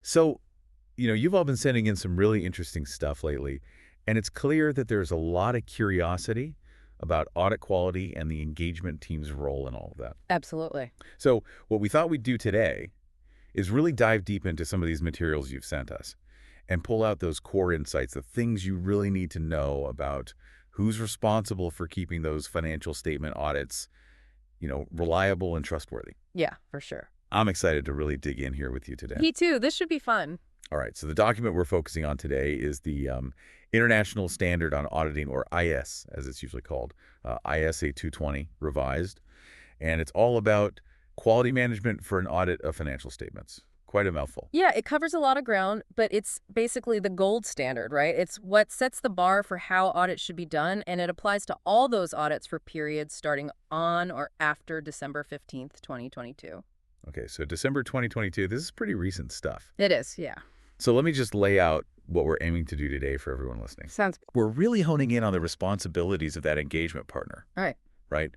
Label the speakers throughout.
Speaker 1: So, you've all been sending in some really interesting stuff lately, and it's clear that there's a lot of curiosity about audit quality and the engagement team's role in all of that.
Speaker 2: Absolutely.
Speaker 1: So, what we thought we'd do today is really dive deep into some of these materials you've sent us and pull out those core insights, the things you really need to know about who's responsible for keeping those financial statement audits, reliable and trustworthy.
Speaker 2: Yeah, for sure.
Speaker 1: I'm excited to really dig in here with you today.
Speaker 2: Me too. This should be fun.
Speaker 1: All right, so the document we're focusing on today is the International Standard on Auditing, or IS, as it's usually called, ISA 220 revised. And it's all about quality management for an audit of financial statements. Quite a mouthful.
Speaker 2: Yeah, it covers a lot of ground, but it's basically the gold standard, right? It's what sets the bar for how audits should be done, and it applies to all those audits for periods starting on or after December 15th, 2022.
Speaker 1: Okay, so December 2022, this is pretty recent stuff.
Speaker 2: It is, yeah.
Speaker 1: So let me just lay out what we're aiming to do today for everyone listening.
Speaker 2: Sounds
Speaker 1: We're really honing in on the responsibilities of that engagement partner,
Speaker 2: right.
Speaker 1: right?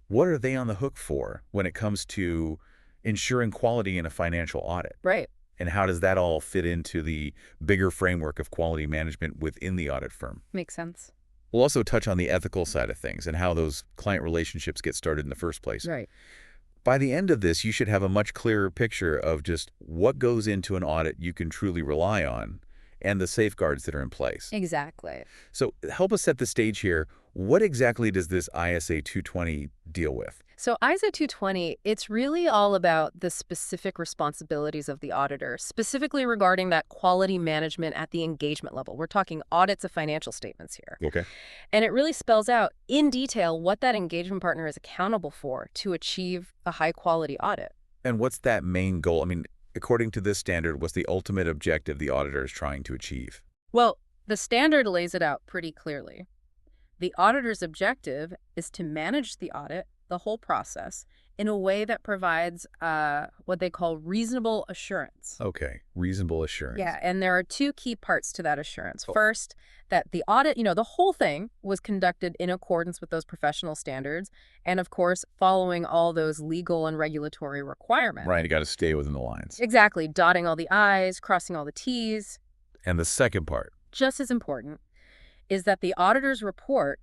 Speaker 1: What are they on the hook for when it comes to ensuring quality in a financial audit?
Speaker 2: Right.
Speaker 1: And how does that all fit into the bigger framework of quality management within the audit firm?
Speaker 2: Makes sense.
Speaker 1: We'll also touch on the ethical side of things and how those client relationships get started in the first place.
Speaker 2: Right.
Speaker 1: By the end of this, you should have a much clearer picture of just what goes into an audit you can truly rely on and the safeguards that are in place.
Speaker 2: Exactly.
Speaker 1: So help us set the stage here. What exactly does this ISA 220 deal with?
Speaker 2: So ISO 220, it's really all about the specific responsibilities of the auditor, specifically regarding that quality management at the engagement level. We're talking audits of financial statements here.
Speaker 1: Okay.
Speaker 2: And it really spells out in detail what that engagement partner is accountable for to achieve a high-quality audit.
Speaker 1: And what's that main goal? I mean, according to this standard, what's the ultimate objective the auditor is trying to achieve?
Speaker 2: Well, the standard lays it out pretty clearly. The auditor's objective is to manage the audit, the whole process, in a way that provides what they call reasonable assurance.
Speaker 1: Okay, reasonable assurance.
Speaker 2: Yeah, and there are two key parts to that assurance. First, that the audit, the whole thing was conducted in accordance with those professional standards, and of course, following all those legal and regulatory requirements.
Speaker 1: Right, you got to stay within the lines.
Speaker 2: Exactly, dotting all the I's, crossing all the T's.
Speaker 1: And the second part.
Speaker 2: Just as important is that the auditor's report,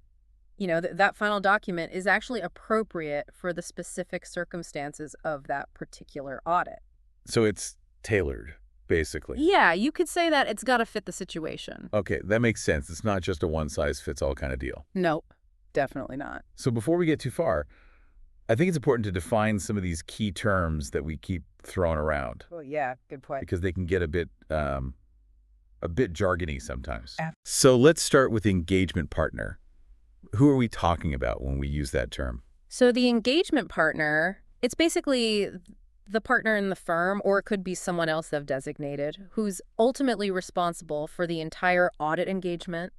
Speaker 2: that final document is actually appropriate for the specific circumstances of that particular audit.
Speaker 1: So it's tailored, basically.
Speaker 2: Yeah, you could say that it's got to fit the situation.
Speaker 1: Okay, that makes sense. It's not just a one-size-fits-all kind of deal.
Speaker 2: Nope, definitely not.
Speaker 1: So before we get too far, I think it's important to define some of these key terms that we keep throwing around.
Speaker 2: Oh, yeah, good point.
Speaker 1: Because they can get a bit jargony sometimes. So let's start with engagement partner. Who are we talking about when we use that term?
Speaker 2: So the engagement partner, it's basically the partner in the firm, or it could be someone else they've designated, who's ultimately responsible for the entire audit engagement,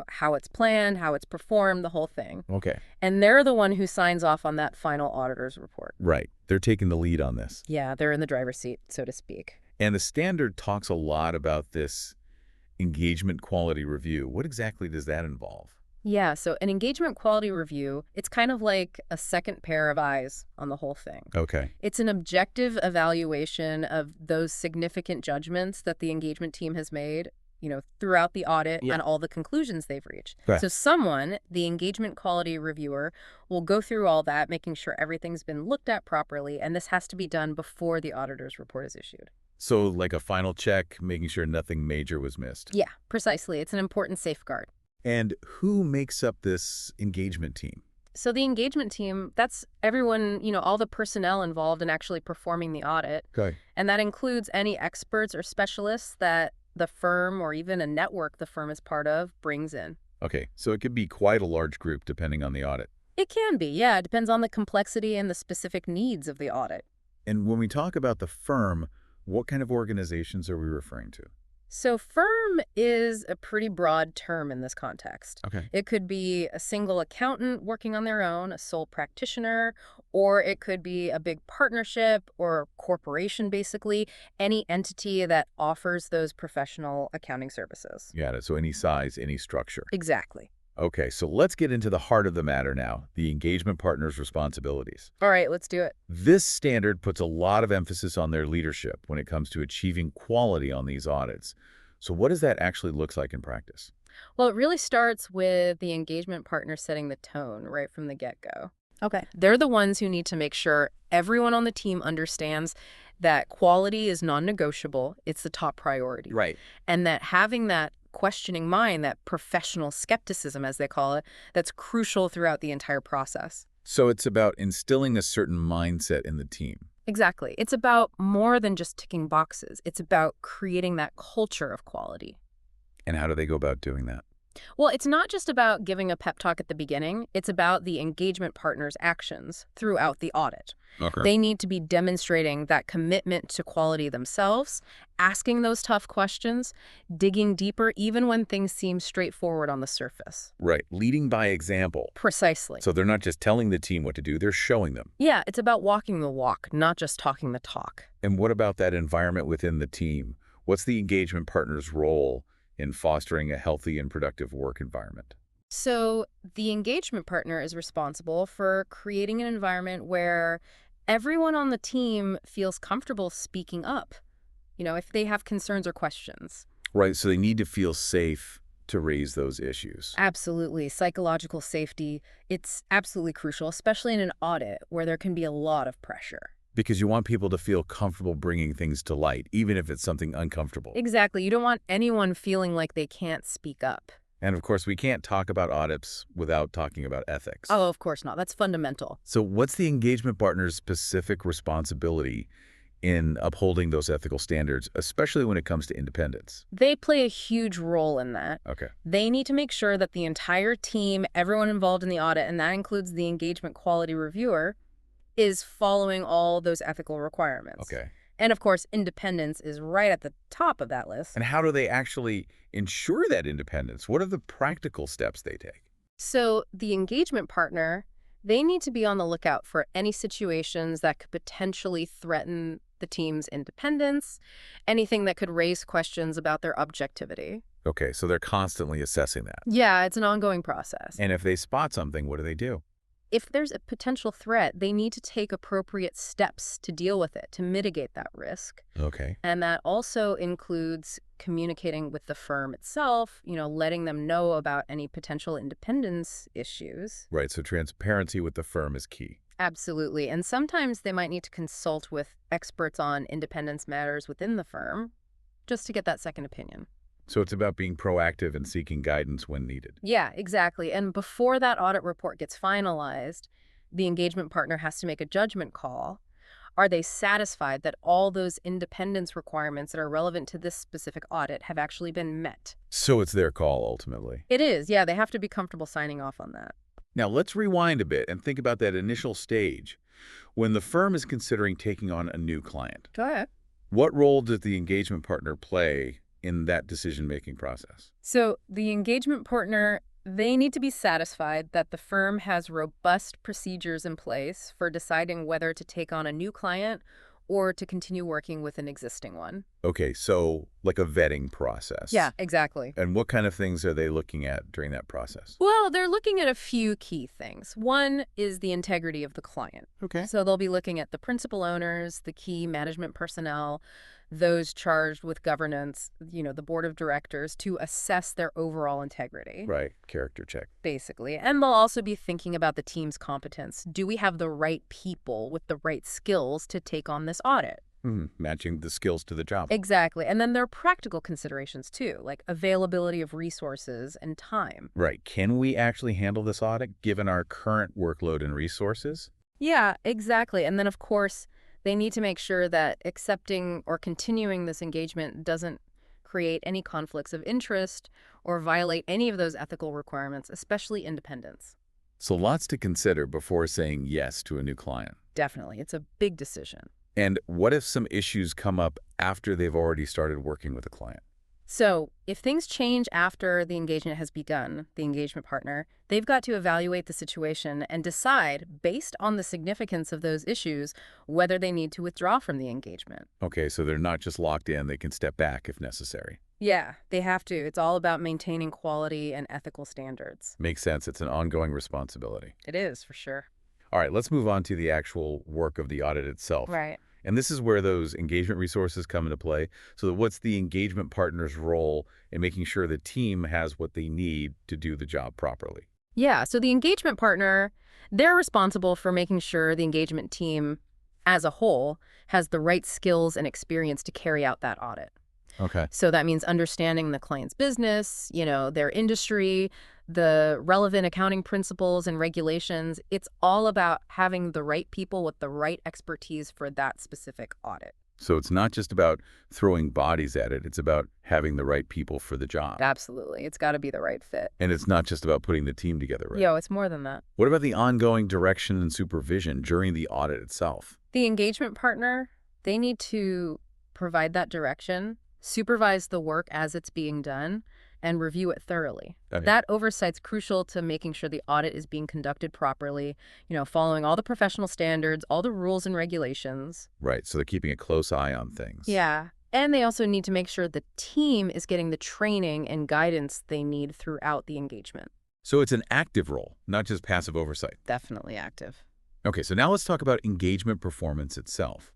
Speaker 2: how it's planned, how it's performed, the whole thing.
Speaker 1: Okay.
Speaker 2: And they're the one who signs off on that final auditor's report.
Speaker 1: Right. They're taking the lead on this.
Speaker 2: Yeah, they're in the driver's seat, so to speak.
Speaker 1: And the standard talks a lot about this engagement quality review. What exactly does that involve?
Speaker 2: Yeah, so an engagement quality review, it's kind of like a second pair of eyes on the whole thing.
Speaker 1: Okay.
Speaker 2: It's an objective evaluation of those significant judgments that the engagement team has made, throughout the audit and all the conclusions they've reached.
Speaker 1: Okay.
Speaker 2: So someone, the engagement quality reviewer, will go through all that, making sure everything's been looked at properly, and this has to be done before the auditor's report is issued.
Speaker 1: So like a final check, making sure nothing major was missed.
Speaker 2: Yeah, precisely. It's an important safeguard.
Speaker 1: And who makes up this engagement team?
Speaker 2: So the engagement team, that's everyone, all the personnel involved in actually performing the audit.
Speaker 1: Okay.
Speaker 2: And that includes any experts or specialists that the firm or even a network the firm is part of brings in.
Speaker 1: Okay, so it could be quite a large group depending on the audit.
Speaker 2: It can be, yeah. It depends on the complexity and the specific needs of the audit.
Speaker 1: And when we talk about the firm, what kind of organizations are we referring to?
Speaker 2: So firm is a pretty broad term in this context.
Speaker 1: Okay.
Speaker 2: It could be a single accountant working on their own, a sole practitioner, or it could be a big partnership or corporation, basically, any entity that offers those professional accounting services.
Speaker 1: Got it. So any size, any structure.
Speaker 2: Exactly.
Speaker 1: Okay, so let's get into the heart of the matter now, the engagement partner's responsibilities.
Speaker 2: All right, let's do it.
Speaker 1: This standard puts a lot of emphasis on their leadership when it comes to achieving quality on these audits. So what does that actually look like in practice?
Speaker 2: Well, it really starts with the engagement partner setting the tone right from the get-go.
Speaker 3: Okay.
Speaker 2: They're the ones who need to make sure everyone on the team understands that quality is non-negotiable. It's the top priority.
Speaker 3: Right.
Speaker 2: And that having that questioning mind, that professional skepticism, as they call it, that's crucial throughout the entire process.
Speaker 1: So it's about instilling a certain mindset in the team.
Speaker 2: Exactly. It's about more than just ticking boxes. It's about creating that culture of quality.
Speaker 1: And how do they go about doing that?
Speaker 2: Well, it's not just about giving a pep talk at the beginning. It's about the engagement partner's actions throughout the audit.
Speaker 1: Okay.
Speaker 2: They need to be demonstrating that commitment to quality themselves, asking those tough questions, digging deeper even when things seem straightforward on the surface.
Speaker 1: Right, leading by example.
Speaker 2: Precisely.
Speaker 1: So they're not just telling the team what to do, they're showing them.
Speaker 2: Yeah, it's about walking the walk, not just talking the talk.
Speaker 1: And what about that environment within the team? What's the engagement partner's role in fostering a healthy and productive work environment?
Speaker 2: So the engagement partner is responsible for creating an environment where everyone on the team feels comfortable speaking up, if they have concerns or questions.
Speaker 1: Right, so they need to feel safe to raise those issues.
Speaker 2: Absolutely. Psychological safety, it's absolutely crucial, especially in an audit where there can be a lot of pressure.
Speaker 1: Because you want people to feel comfortable bringing things to light, even if it's something uncomfortable.
Speaker 2: Exactly. You don't want anyone feeling like they can't speak up.
Speaker 1: And of course, we can't talk about audits without talking about ethics.
Speaker 2: Oh, of course not. That's fundamental.
Speaker 1: So what's the engagement partner's specific responsibility in upholding those ethical standards, especially when it comes to independence?
Speaker 2: They play a huge role in that.
Speaker 1: Okay.
Speaker 2: They need to make sure that the entire team, everyone involved in the audit, and that includes the engagement quality reviewer, is following all those ethical requirements.
Speaker 1: Okay.
Speaker 2: And of course, independence is right at the top of that list.
Speaker 1: And how do they actually ensure that independence? What are the practical steps they take?
Speaker 2: So the engagement partner, they need to be on the lookout for any situations that could potentially threaten the team's independence, anything that could raise questions about their objectivity.
Speaker 1: Okay, so they're constantly assessing that.
Speaker 2: Yeah, it's an ongoing process.
Speaker 1: And if they spot something, what do?
Speaker 2: If there's a potential threat, they need to take appropriate steps to deal with it, to mitigate that risk.
Speaker 1: Okay.
Speaker 2: And that also includes communicating with the firm itself, letting them know about any potential independence issues.
Speaker 1: Right, so transparency with the firm is key.
Speaker 2: Absolutely. And sometimes they might need to consult with experts on independence matters within the firm just to get that second opinion.
Speaker 1: So it's about being proactive and seeking guidance when needed.
Speaker 2: Yeah, exactly. And before that audit report gets finalized, the engagement partner has to make a judgment call. Are they satisfied that all those independence requirements that are relevant to this specific audit have actually been met?
Speaker 1: So it's their call, ultimately.
Speaker 2: It is. Yeah, they have to be comfortable signing off on that.
Speaker 1: Now, let's rewind a bit and think about that initial stage when the firm is considering taking on a new client.
Speaker 2: Go ahead.
Speaker 1: What role does the engagement partner play in that decision-making process?
Speaker 2: So the engagement partner, they need to be satisfied that the firm has robust procedures in place for deciding whether to take on a new client or to continue working with an existing one.
Speaker 1: Okay, so like a vetting process.
Speaker 2: Yeah, exactly.
Speaker 1: And what kind of things are they looking at during that process?
Speaker 2: Well, they're looking at a few key things. One is the integrity of the client.
Speaker 1: Okay.
Speaker 2: So they'll be looking at the principal owners, the key management personnel, those charged with governance, the board of directors, to assess their overall integrity.
Speaker 1: Right, character check.
Speaker 2: Basically. And they'll also be thinking about the team's competence. Do we have the right people with the right skills to take on this audit?
Speaker 1: Matching the skills to the job.
Speaker 2: Exactly. And then there are practical considerations too, like availability of resources and time.
Speaker 1: Right. Can we actually handle this audit given our current workload and resources?
Speaker 2: Yeah, exactly. And then, of course, they need to make sure that accepting or continuing this engagement doesn't create any conflicts of interest or violate any of those ethical requirements, especially independence.
Speaker 1: So lots to consider before saying yes to a new client.
Speaker 2: Definitely. It's a big decision.
Speaker 1: And what if some issues come up after they've already started working with a client?
Speaker 2: So if things change after the engagement has begun, the engagement partner, they've got to evaluate the situation and decide, based on the significance of those issues, whether they need to withdraw from the engagement.
Speaker 1: Okay, so they're not just locked in, they can step back if necessary.
Speaker 2: Yeah, they have to. It's all about maintaining quality and ethical standards.
Speaker 1: Makes sense. It's an ongoing responsibility.
Speaker 2: It is, for sure.
Speaker 1: All right, let's move on to the actual work of the audit itself.
Speaker 2: Right.
Speaker 1: And this is where those engagement resources come into play. So what's the engagement partner's role in making sure the team has what they need to do the job properly?
Speaker 2: Yeah, so the engagement partner, they're responsible for making sure the engagement team as a whole has the right skills and experience to carry out that audit.
Speaker 1: Okay.
Speaker 2: So that means understanding the client's business, their industry, the relevant accounting principles and regulations. It's all about having the right people with the right expertise for that specific audit.
Speaker 1: So it's not just about throwing bodies at it. It's about having the right people for the job.
Speaker 2: Absolutely. It's got to be the right fit.
Speaker 1: And it's not just about putting the team together, right?
Speaker 2: Yo, it's more than that.
Speaker 1: What about the ongoing direction and supervision during the audit itself?
Speaker 2: The engagement partner, they need to provide that direction, supervise the work as it's being done, and review it thoroughly.
Speaker 1: Okay.
Speaker 2: That oversight's crucial to making sure the audit is being conducted properly, following all the professional standards, all the rules and regulations.
Speaker 1: Right, so they're keeping a close eye on things.
Speaker 2: Yeah. And they also need to make sure the team is getting the training and guidance they need throughout the engagement.
Speaker 1: So it's an active role, not just passive oversight.
Speaker 2: Definitely active.
Speaker 1: Okay, so now let's talk about engagement performance itself.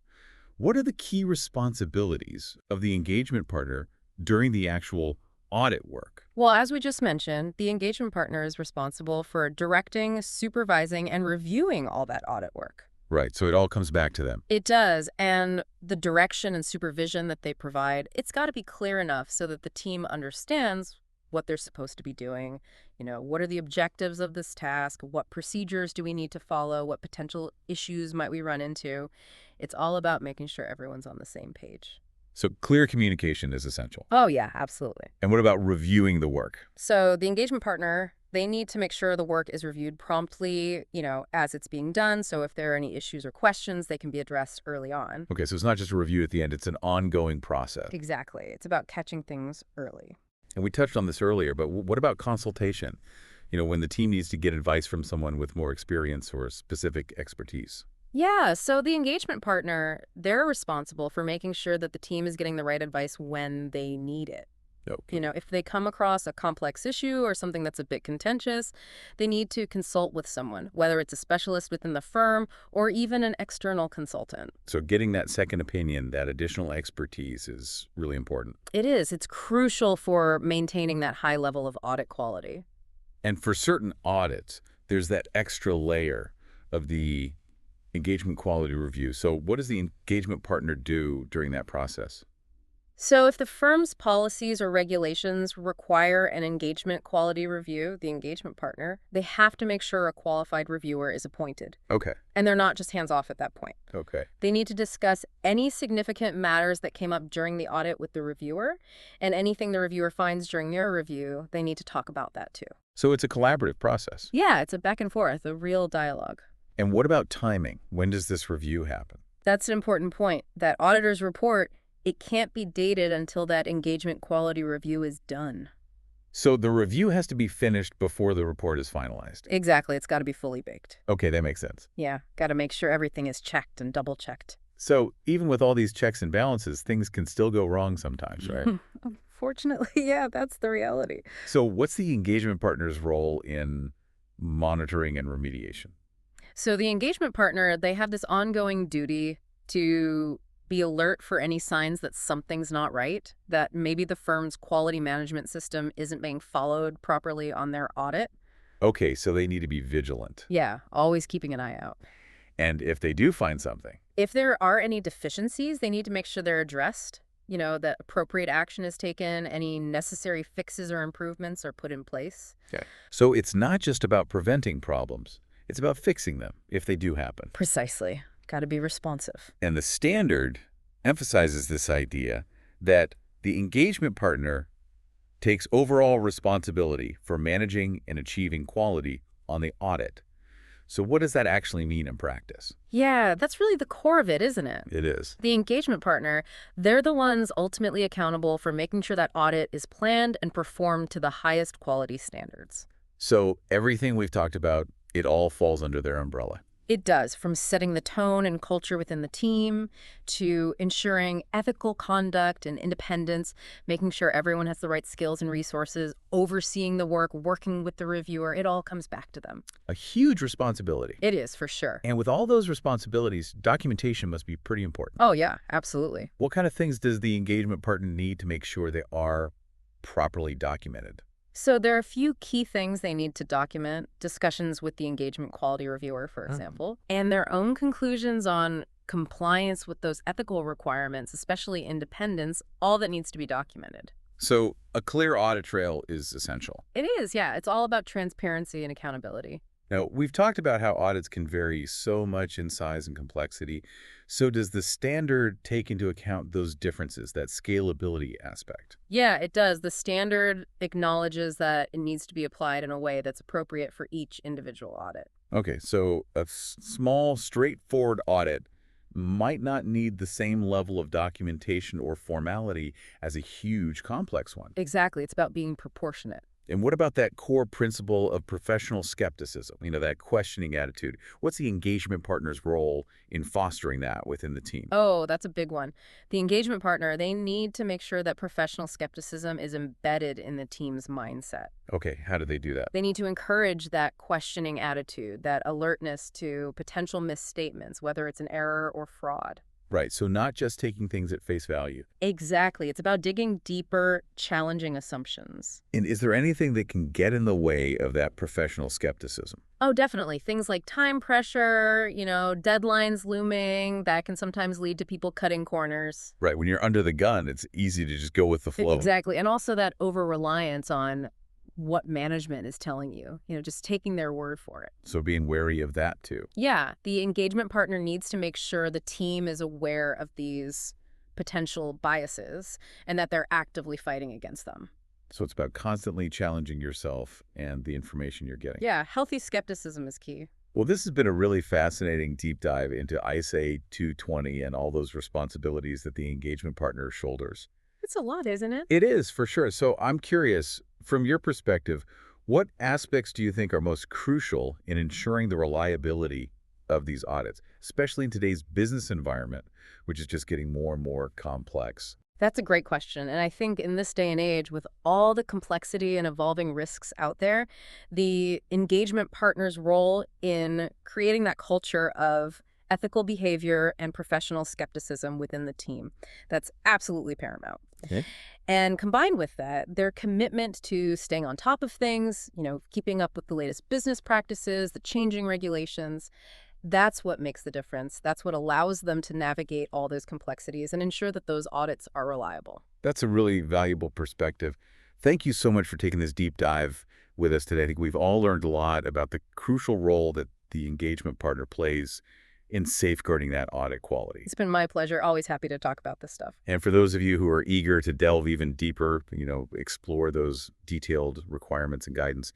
Speaker 1: What are the key responsibilities of the engagement partner during the actual audit work?
Speaker 2: Well, as we just mentioned, the engagement partner is responsible for directing, supervising, and reviewing all that audit work.
Speaker 1: Right, so it all comes back to them.
Speaker 2: It does, and the direction and supervision that they provide, it's got to be clear enough so that the team understands what they're supposed to be doing. What are the objectives of this task? What procedures do we need to follow? What potential issues might we run into? It's all about making sure everyone's on the same page.
Speaker 1: So clear communication is essential.
Speaker 2: Oh, yeah, absolutely.
Speaker 1: And what about reviewing the work?
Speaker 2: So the engagement partner, they need to make sure the work is reviewed promptly, as it's being done. So if there are any issues or questions, they can be addressed early on.
Speaker 1: Okay, so it's not just a review at the end, it's an ongoing process.
Speaker 2: Exactly. It's about catching things early.
Speaker 1: And we touched on this earlier, but what about consultation? When the team needs to get advice from someone with more experience or specific expertise.
Speaker 2: Yeah, so the engagement partner, they're responsible for making sure that the team is getting the right advice when they need it.
Speaker 1: Okay.
Speaker 2: If they come across a complex issue or something that's a bit contentious, they need to consult with someone, whether it's a specialist within the firm or even an external consultant.
Speaker 1: So getting that second opinion, that additional expertise is really important.
Speaker 2: It is. It's crucial for maintaining that high level of audit quality.
Speaker 1: And for certain audits, there's that extra layer of the engagement quality review. So what does the engagement partner do during that process?
Speaker 2: So if the firm's policies or regulations require an engagement quality review, the engagement partner, they have to make sure a qualified reviewer is appointed.
Speaker 1: Okay.
Speaker 2: And they're not just hands off at that point.
Speaker 1: Okay.
Speaker 2: They need to discuss any significant matters that came up during the audit with the reviewer, and anything the reviewer finds during their review, they need to talk about that too.
Speaker 1: So it's a collaborative process.
Speaker 2: Yeah, it's a back and forth, a real dialogue.
Speaker 1: And what about timing? When does this review happen?
Speaker 2: That's an important point. That auditor's report, it can't be dated until that engagement quality review is done.
Speaker 1: So the review has to be finished before the report is finalized.
Speaker 2: Exactly. It's got to be fully baked.
Speaker 1: Okay, that makes sense.
Speaker 2: Yeah, got to make sure everything is checked and double-checked.
Speaker 1: So even with all these checks and balances, things can still go wrong sometimes, right?
Speaker 2: Unfortunately, yeah, that's the reality.
Speaker 1: So what's the engagement partner's role in monitoring and remediation?
Speaker 2: So the engagement partner, they have this ongoing duty to be alert for any signs that something's not right, that maybe the firm's quality management system isn't being followed properly on their audit.
Speaker 1: Okay, so they need to be vigilant.
Speaker 2: Yeah, always keeping an eye out.
Speaker 1: And if they do find something,
Speaker 2: If there are any deficiencies, they need to make sure they're addressed, that appropriate action is taken, any necessary fixes or improvements are put in place.
Speaker 1: okay. So it's not just about preventing problems, it's about fixing them if they do happen.
Speaker 2: Precisely. Got to be responsive.
Speaker 1: And the standard emphasizes this idea that the engagement partner takes overall responsibility for managing and achieving quality on the audit. So what does that actually mean in practice?
Speaker 2: Yeah, that's really the core of it, isn't it?
Speaker 1: It is.
Speaker 2: The engagement partner, they're the ones ultimately accountable for making sure that audit is planned and performed to the highest quality standards.
Speaker 1: So everything we've talked about, it all falls under their umbrella.
Speaker 2: It does, from setting the tone and culture within the team to ensuring ethical conduct and independence, making sure everyone has the right skills and resources, overseeing the work, working with the reviewer. It all comes back to them.
Speaker 1: A huge responsibility.
Speaker 2: It is, for sure.
Speaker 1: And with all those responsibilities, documentation must be pretty important.
Speaker 2: Oh, yeah, absolutely.
Speaker 1: What kind of things does the engagement partner need to make sure they are properly documented?
Speaker 2: So there are a few key things they need to document: discussions with the engagement quality reviewer, for example, and their own conclusions on compliance with those ethical requirements, especially independence, all that needs to be documented.
Speaker 1: So a clear audit trail is essential.
Speaker 2: It is, yeah. It's all about transparency and accountability.
Speaker 1: Now, we've talked about how audits can vary so much in size and complexity. So does the standard take into account those differences, that scalability aspect?
Speaker 2: Yeah, it does. The standard acknowledges that it needs to be applied in a way that's appropriate for each individual audit.
Speaker 1: Okay, so a small, straightforward audit might not need the same level of documentation or formality as a huge, complex one.
Speaker 2: Exactly. It's about being proportionate.
Speaker 1: And what about that core principle of professional skepticism, that questioning attitude? What's the engagement partner's role in fostering that within the team?
Speaker 2: Oh, that's a big one. The engagement partner, they need to make sure that professional skepticism is embedded in the team's mindset.
Speaker 1: Okay, how do they do that?
Speaker 2: They need to encourage that questioning attitude, that alertness to potential misstatements, whether it's an error or fraud.
Speaker 1: Right, so not just taking things at face value.
Speaker 2: Exactly. It's about digging deeper, challenging assumptions.
Speaker 1: And is there anything that can get in the way of that professional skepticism?
Speaker 2: Oh, definitely. Things like time pressure, deadlines looming, that can sometimes lead to people cutting corners.
Speaker 1: Right, when you're under the gun, it's easy to just go with the flow.
Speaker 2: Exactly. And also that over-reliance on what management is telling you, just taking their word for it.
Speaker 1: So being wary of that too.
Speaker 2: Yeah, the engagement partner needs to make sure the team is aware of these potential biases and that they're actively fighting against them.
Speaker 1: So it's about constantly challenging yourself and the information you're getting.
Speaker 2: Yeah, healthy skepticism is key.
Speaker 1: Well, this has been a really fascinating deep dive into ISA 220 and all those responsibilities that the engagement partner shoulders.
Speaker 2: It's a lot, isn't it?
Speaker 1: It is, for sure. So I'm curious, from your perspective, what aspects do you think are most crucial in ensuring the reliability of these audits, especially in today's business environment, which is just getting more and more complex?
Speaker 2: That's a great question. And I think in this day and age, with all the complexity and evolving risks out there, the engagement partner's role in creating that culture of ethical behavior and professional skepticism within the team, that's absolutely paramount.
Speaker 1: Okay.
Speaker 2: And combined with that, their commitment to staying on top of things, keeping up with the latest business practices, the changing regulations, that's what makes the difference. That's what allows them to navigate all those complexities and ensure that those audits are reliable.
Speaker 1: That's a really valuable perspective. Thank you so much for taking this deep dive with us today. I think we've all learned a lot about the crucial role that the engagement partner plays in safeguarding that audit quality.
Speaker 2: It's been my pleasure. Always happy to talk about this stuff.
Speaker 1: And for those of you who are eager to delve even deeper, explore those detailed requirements and guidance,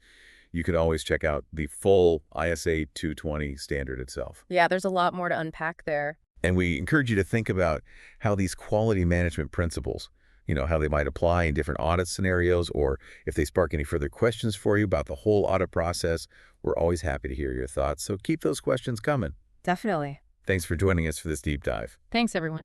Speaker 1: you can always check out the full ISA 220 standard itself.
Speaker 2: Yeah, there's a lot more to unpack there.
Speaker 1: And we encourage you to think about how these quality management principles, how they might apply in different audit scenarios, or if they spark any further questions for you about the whole audit process. We're always happy to hear your thoughts, so keep those questions coming.
Speaker 2: Definitely.
Speaker 1: Thanks for joining us for this deep dive.
Speaker 2: Thanks, everyone.